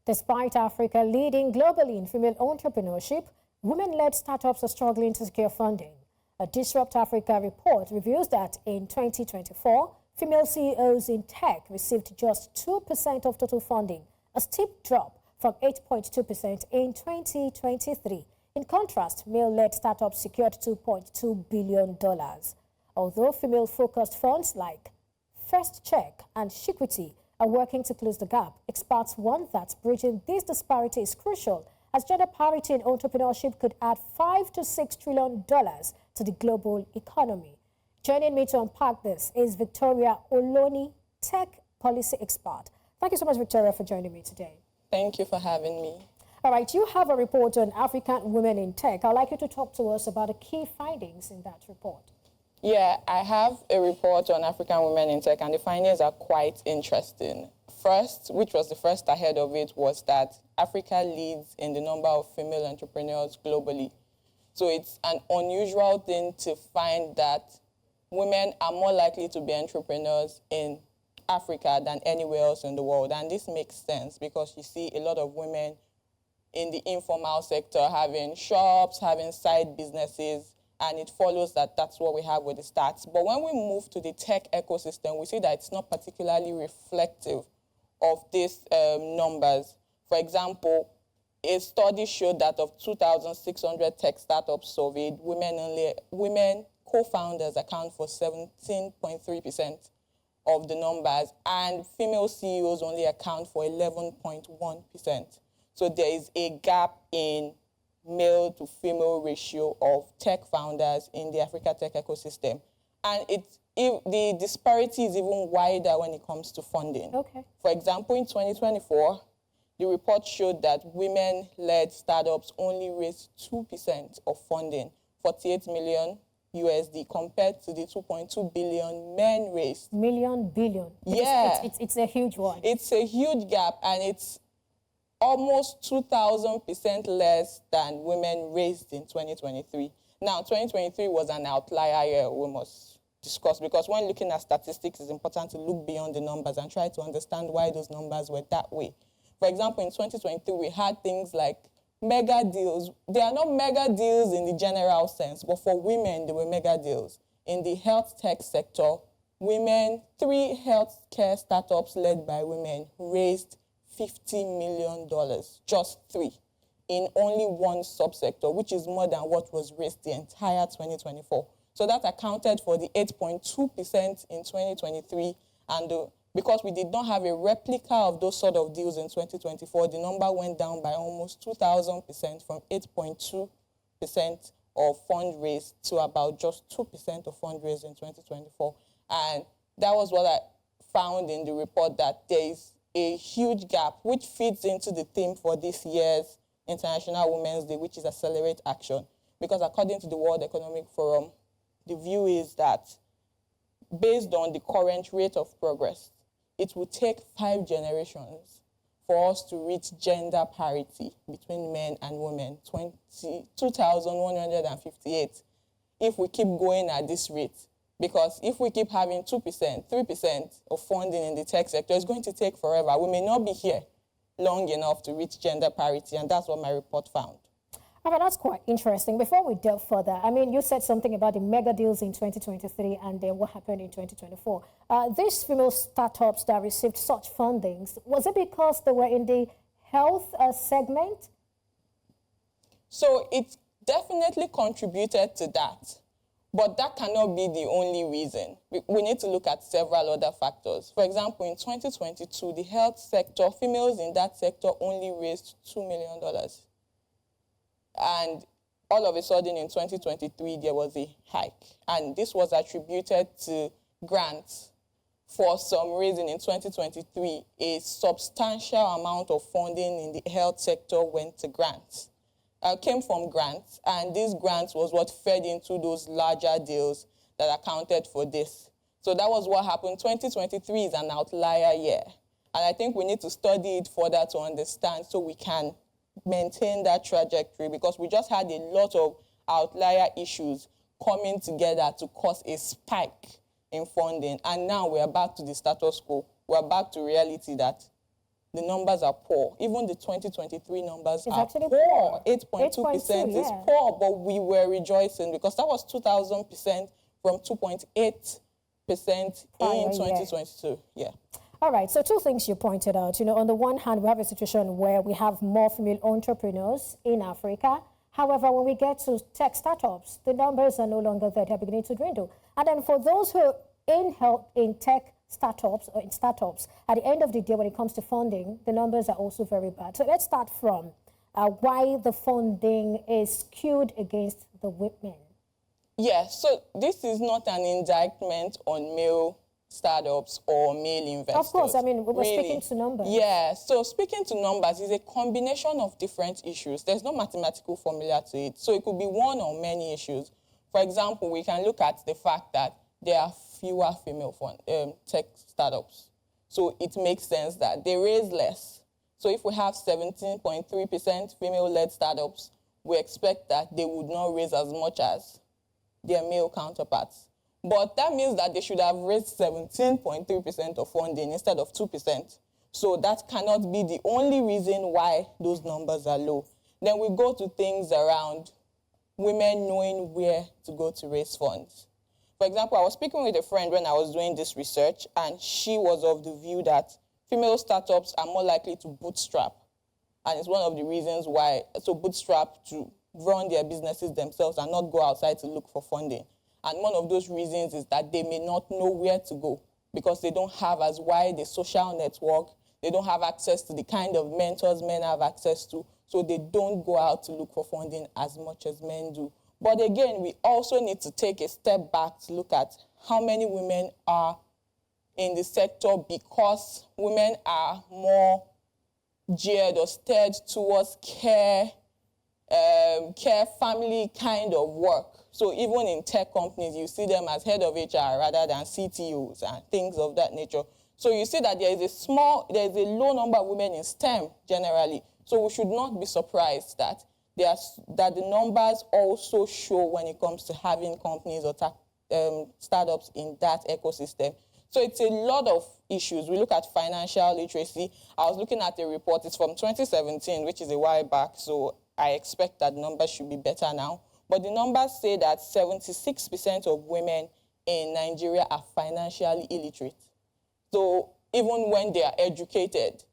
Despite Africa leading globally in female entrepreneurship, women-led startups are struggling to secure funding. A Disrupt Africa report reveals that in 2024, female CEOs in tech received just 2% of total funding, a steep drop from 8.2% in 2023. In contrast, male-led startups secured $2.2 billion. Although female-focused funds like First Check and Shikwiti are working to close the gap, experts warn that bridging this disparity is crucial, as gender parity in entrepreneurship could add $5 to $6 trillion to the global economy. Joining me to unpack this is Victoria Oloni, tech policy expert. Thank you so much, Victoria, for joining me today. Thank you for having me. All right, you have a report on African women in tech. I'd like you to talk to us about the key findings in that report. Yeah, I have a report on African women in tech, and the findings are quite interesting. First, which was the first ahead of it, was that Africa leads in the number of female entrepreneurs globally. So it's an unusual thing to find that women are more likely to be entrepreneurs in Africa than anywhere else in the world. And this makes sense because you see a lot of women in the informal sector having shops, having side businesses, and it follows that that's what we have with the stats. But when we move to the tech ecosystem, we see that it's not particularly reflective of these numbers. For example, a study showed that of 2,600 tech startups surveyed, women co-founders account for 17.3% of the numbers, and female CEOs only account for 11.1%. So there is a gap in male to female ratio of tech founders in the Africa tech ecosystem. And the disparity is even wider when it comes to funding. Okay. For example, in 2024, the report showed that women-led startups only raised 2% of funding, 48 million USD, compared to the 2.2 billion men raised. Billion. Yeah. It's a huge one. It's a huge gap, and it's almost 2,000% less than women raised in 2023. Now, 2023 was an outlier year, we must discuss, because when looking at statistics, it's important to look beyond the numbers and try to understand why those numbers were that way. For example, in 2023, we had things like mega deals. They are not mega deals in the general sense, but for women, they were mega deals. In the health tech sector, 3 healthcare startups led by women raised $50 million, just 3, in only one subsector, which is more than what was raised the entire 2024. So that accounted for the 8.2% in 2023, and because we did not have a replica of those sort of deals in 2024, the number went down by almost 2,000% from 8.2% of fundraised to about just 2% of fundraised in 2024. And that was what I found in the report, that there is a huge gap, which feeds into the theme for this year's International Women's Day, which is Accelerate Action. Because according to the World Economic Forum, the view is that based on the current rate of progress, it will take 5 generations for us to reach gender parity between men and women, 2,158, if we keep going at this rate. Because if we keep having 2%, 3% of funding in the tech sector, it's going to take forever. We may not be here long enough to reach gender parity, and that's what my report found. Okay, that's quite interesting. Before we delve further, I mean, you said something about the mega deals in 2023 and then what happened in 2024. These female startups that received such fundings, was it because they were in the health segment? So it definitely contributed to that. But that cannot be the only reason. We need to look at several other factors. For example, in 2022, the health sector, females in that sector only raised $2 million. And all of a sudden in 2023, there was a hike. And this was attributed to grants. For some reason, in 2023, a substantial amount of funding in the health sector went to grants. Came from grants, and these grants was what fed into those larger deals that accounted for this. So that was what happened. 2023 is an outlier year, and I think we need to study it further to understand so we can maintain that trajectory, because we just had a lot of outlier issues coming together to cause a spike in funding, and now we're back to the status quo. We're back to reality that the numbers are poor. Even the 2023 numbers are actually poor. poor. 8.2% is yeah. poor, but we were rejoicing because that was 2,000% from 2.8% in 2022. Yeah. All right, so two things you pointed out. On the one hand, we have a situation where we have more female entrepreneurs in Africa. However, when we get to tech startups, the numbers are no longer there. They're beginning to dwindle. And then for those who are in tech startups or in startups, at the end of the day, when it comes to funding, the numbers are also very bad. So let's start from why the funding is skewed against the women. Yeah, so this is not an indictment on male startups or male investors. Of course, I mean, we're speaking to numbers. Yeah, so speaking to numbers is a combination of different issues. There's no mathematical formula to it. So it could be one or many issues. For example, we can look at the fact that there are fewer female tech startups. So it makes sense that they raise less. So if we have 17.3% female-led startups, we expect that they would not raise as much as their male counterparts. But that means that they should have raised 17.3% of funding instead of 2%. So that cannot be the only reason why those numbers are low. Then we go to things around women knowing where to go to raise funds. For example, I was speaking with a friend when I was doing this research, and she was of the view that female startups are more likely to bootstrap. And it's one of the reasons why, so bootstrap to run their businesses themselves and not go outside to look for funding. And one of those reasons is that they may not know where to go because they don't have as wide a social network. They don't have access to the kind of mentors men have access to. So they don't go out to look for funding as much as men do. But again, we also need to take a step back to look at how many women are in the sector because women are more geared or steered towards care, family kind of work. So even in tech companies, you see them as head of HR rather than CTOs and things of that nature. So you see that there is a low number of women in STEM generally. So we should not be surprised that the numbers also show when it comes to having companies or startups in that ecosystem. So it's a lot of issues. We look at financial literacy. I was looking at a report. It's from 2017, which is a while back. So I expect that numbers should be better now. But the numbers say that 76% of women in Nigeria are financially illiterate. So even when they are educated,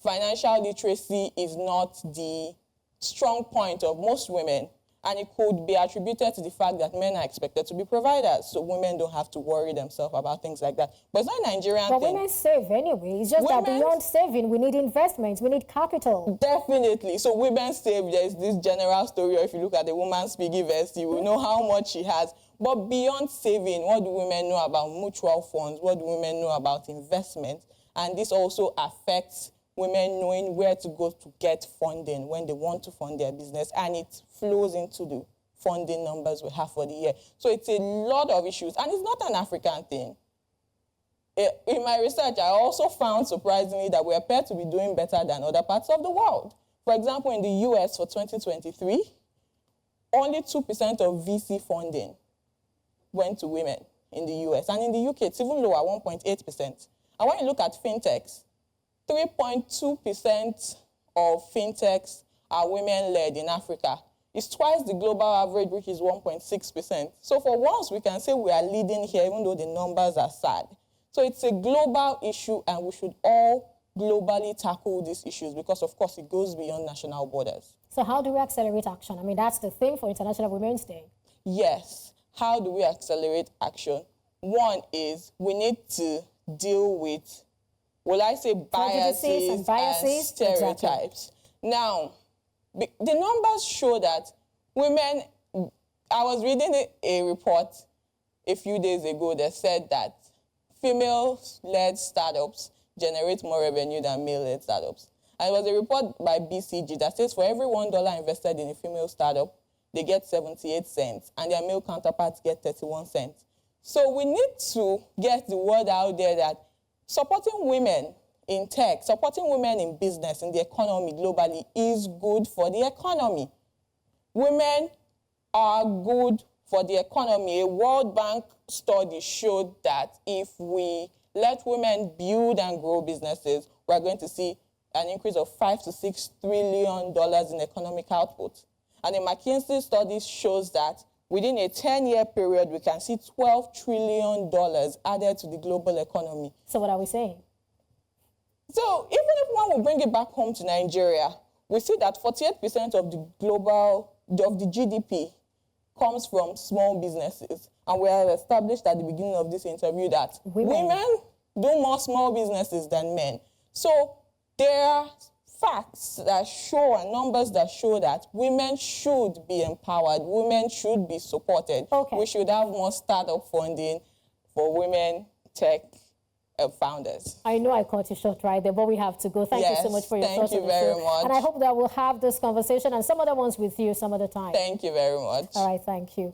financial literacy is not the strong point of most women, and it could be attributed to the fact that men are expected to be providers, so women don't have to worry themselves about things like that. But it's not a Nigerian thing. But women save anyway. It's just that beyond saving, we need investments, we need capital. Definitely. So women save. There's this general story, or if you look at the woman's piggy vest, you will know how much she has. But beyond saving, what do women know about mutual funds? What do women know about investment? And this also affects women knowing where to go to get funding when they want to fund their business, and it flows into the funding numbers we have for the year. So it's a lot of issues, and it's not an African thing. In my research, I also found, surprisingly, that we appear to be doing better than other parts of the world. For example, in the US for 2023, only 2% of VC funding went to women in the US, and in the UK, it's even lower, 1.8%. And when you look at fintechs, 3.2% of fintechs are women-led in Africa. It's twice the global average, which is 1.6%. So for once, we can say we are leading here, even though the numbers are sad. So it's a global issue, and we should all globally tackle these issues because, of course, it goes beyond national borders. So how do we accelerate action? I mean, that's the thing for International Women's Day. Yes. How do we accelerate action? One is we need to deal with, will I say, biases and stereotypes. Exactly. Now, the numbers show that women, I was reading a report a few days ago that said that female-led startups generate more revenue than male-led startups. And it was a report by BCG that says for every $1 invested in a female startup, they get 78 cents, and their male counterparts get 31 cents. So we need to get the word out there that supporting women in tech, supporting women in business, in the economy globally is good for the economy. Women are good for the economy. A World Bank study showed that if we let women build and grow businesses, we're going to see an increase of $5 to $6 trillion in economic output. And a McKinsey study shows that within a 10-year period, we can see $12 trillion added to the global economy. So what are we saying? So even if one will bring it back home to Nigeria, we see that 48% of the GDP comes from small businesses. And we have established at the beginning of this interview that women do more small businesses than men. So there are facts that show and numbers that show that women should be empowered, women should be supported. Okay. We should have more startup funding for women tech founders. I know I cut you short right there, but we have to go. Thank you so much for your thoughts. Thank you very much. And I hope that we'll have this conversation and some other ones with you some other time. Thank you very much. All right, thank you.